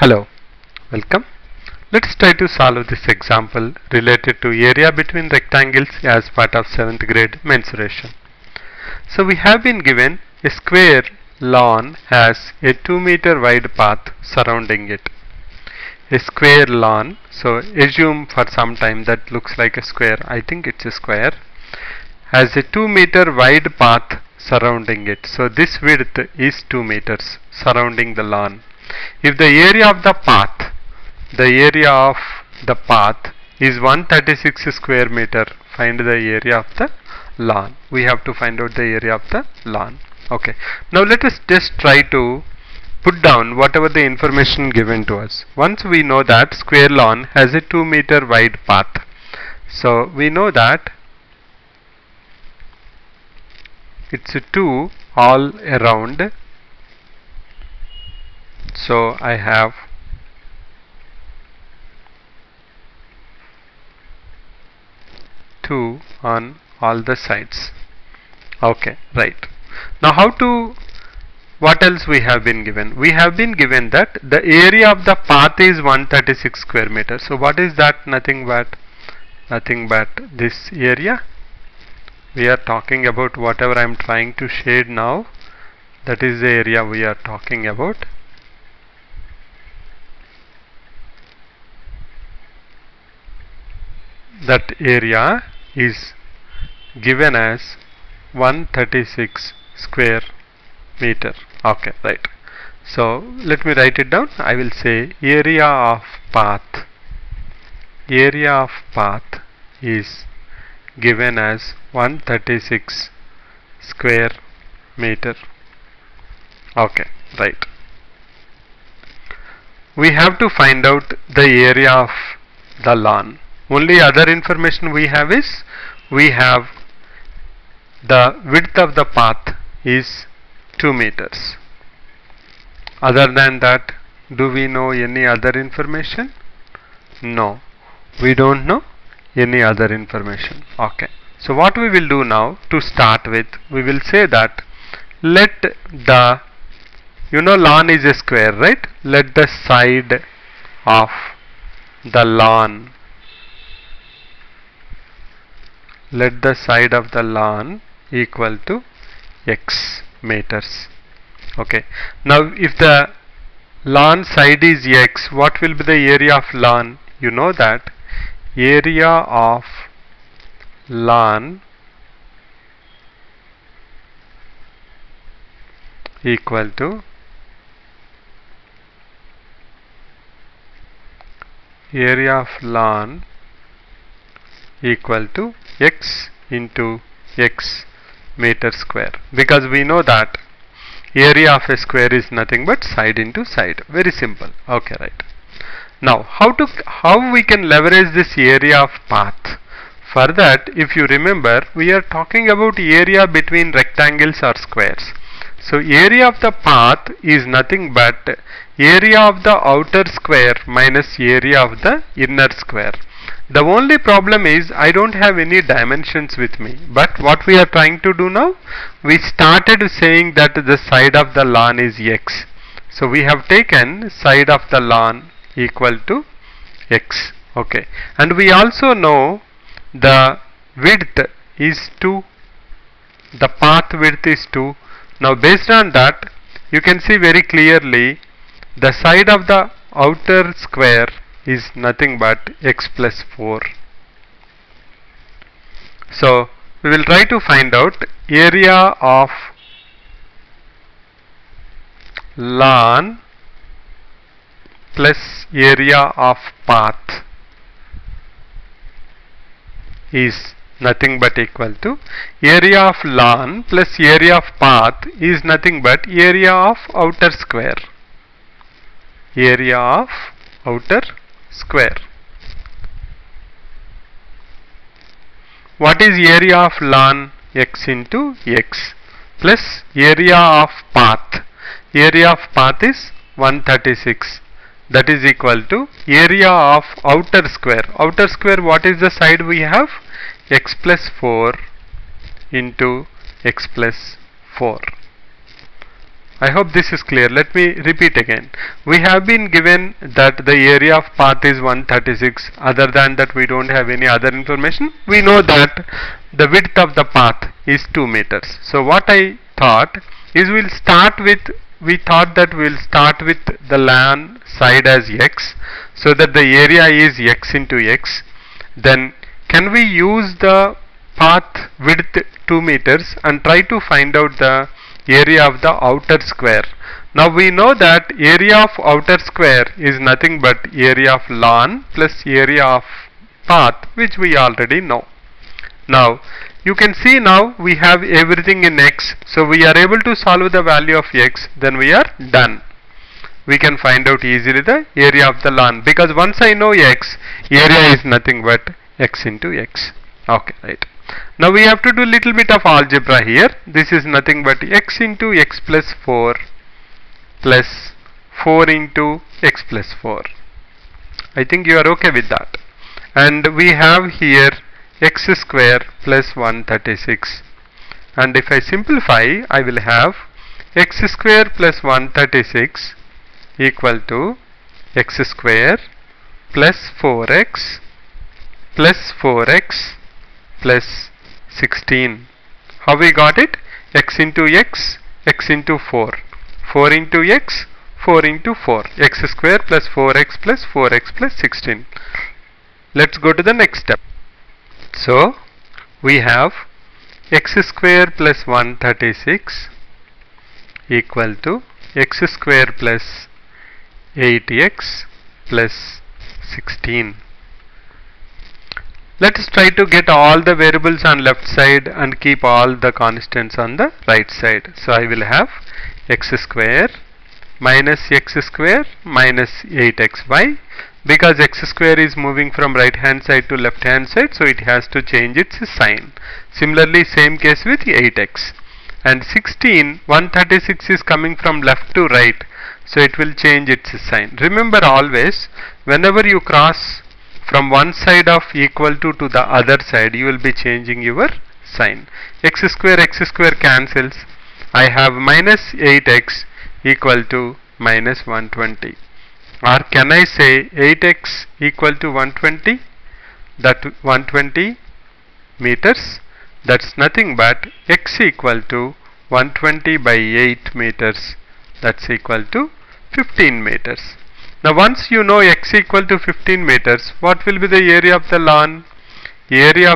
Hello, welcome. Let's try to solve this example related to area between rectangles as part of 7th grade mensuration. So we have been given a square lawn has a 2-meter wide path surrounding it. A square lawn, so assume for some time that looks like a square, I think it's a square, has a 2-meter wide path surrounding it. So this width is 2 meters surrounding the lawn. If the area of the path is 136 square meter, find the area of the lawn. We have to find out the area of the lawn. Okay. Now let us just try to put down whatever the information given to us. Once we know that square lawn has a 2-meter wide path. So we know that it's a 2 all around. So I have 2 on all the sides. Okay, right. Now what else we have been given? We have been given that the area of the path is 136 square meters. So what is that? Nothing but this area. We are talking about whatever I am trying to shade now. That is the area we are talking about. That area is given as 136 square meter. Okay, right. So let me write it down. I will say area of path is given as 136 square meter. Okay, right. We have to find out the area of the lawn. Only other information we have is we have the width of the path is 2 meters. Other than that, do we know any other information? No, we don't know any other information. Okay. So what we will do now to start with, we will say that let the, lawn is a square, right? Let the side of the lawn equal to x meters. Okay. Now if the lawn side is x, what will be the area of lawn? You know that area of lawn equal to x into x meter square, because we know that area of a square is nothing but side into side. Very simple. Okay, right. Now how we can leverage this area of path? For that, if you remember, we are talking about area between rectangles or squares. So area of the path is nothing but area of the outer square minus area of the inner square. The only problem is I don't have any dimensions with me. But what we are trying to do now, we started saying that the side of the lawn is x. So we have taken side of the lawn equal to x. Okay. And we also know the width is 2. The path width is 2. Now based on that, you can see very clearly the side of the outer square is nothing but x plus 4. So we will try to find out area of lawn plus area of path is nothing but equal to area of lawn plus area of path is nothing but area of outer square. Area of outer square. What is area of lawn? X into x plus area of path. Area of path is 136. That is equal to area of outer square. Outer square, what is the side we have? X plus 4 into x plus 4. I hope this is clear. Let me repeat again. We have been given that the area of path is 136. Other than that, we don't have any other information. We know that the width of the path is 2 meters. So what I thought is we thought that we'll start with the LAN side as x, so that the area is x into x. Then can we use the path width 2 meters and try to find out the area of the outer square? Now we know that area of outer square is nothing but area of LAN plus area of path, which we already know. Now you can see now we have everything in x, so we are able to solve the value of x, then we are done. We can find out easily the area of the LAN, because once I know x, area is nothing but x into x. Okay, right. Now we have to do little bit of algebra here. This is nothing but x into x plus 4 plus 4 into x plus 4. I think you are okay with that. And we have here x square plus 136. And if I simplify, I will have x square plus 136 equal to x square plus 4x plus 4x plus 16. How we got it? X into x, x into 4. 4 into x, 4 into 4. X square plus 4x plus 4x plus 16. Let's go to the next step. So we have x square plus 136 equal to x square plus 8x plus 16. Let us try to get all the variables on left side and keep all the constants on the right side. So I will have x square minus x square minus 8xy, because x square is moving from right hand side to left hand side, so it has to change its sign. Similarly, same case with 8x. And 16, 136 is coming from left to right, so it will change its sign. Remember always, whenever you cross from one side of equal to the other side, you will be changing your sign. X square cancels. I have minus 8x equal to minus 120. Or can I say 8x equal to 120? That 120 meters, that's nothing but x equal to 120 by 8 meters, that's equal to 15 meters. Now once you know x equal to 15 meters, what will be the area of the LAN? Area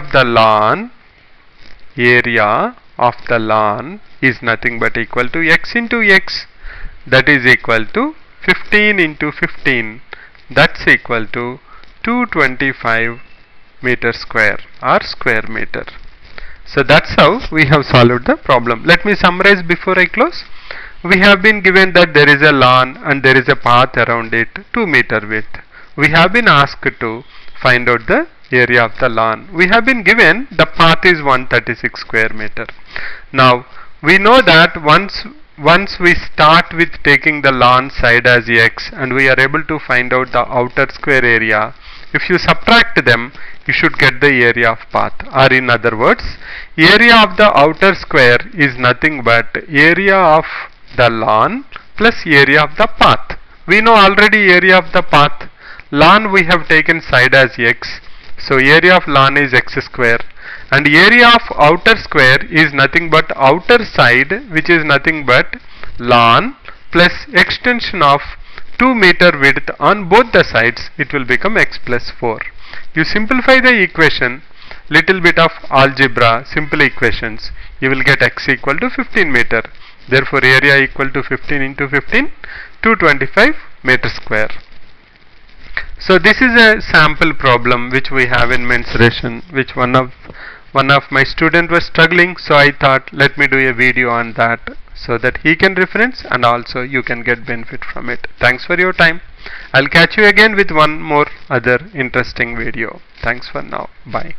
of the LAN is nothing but equal to x into x, that is equal to 15 into 15, that's equal to 225 meter square or square meter. So that's how we have solved the problem. Let me summarize before I close. We have been given that there is a LAN and there is a path around it 2 meter width. We have been asked to find out the area of the LAN. We have been given the path is 136 square meter. Now we know that once we start with taking the LAN side as x and we are able to find out the outer square area, if you subtract them, you should get the area of path. Or in other words, area of the outer square is nothing but area of the LAN plus area of the path. We know already area of the path. LAN we have taken side as x, so area of LAN is x square, and area of outer square is nothing but outer side, which is nothing but LAN plus extension of 2 meter width on both the sides. It will become x plus 4. You simplify the equation, little bit of algebra, simple equations, you will get x equal to 15 meter. Therefore area equal to 15 into 15, 225 meter square. So this is a sample problem which we have in mensuration, which one of my student was struggling, so I thought let me do a video on that so that he can reference and also you can get benefit from it. Thanks for your time. I'll catch you again with one more other interesting video. Thanks for now. Bye.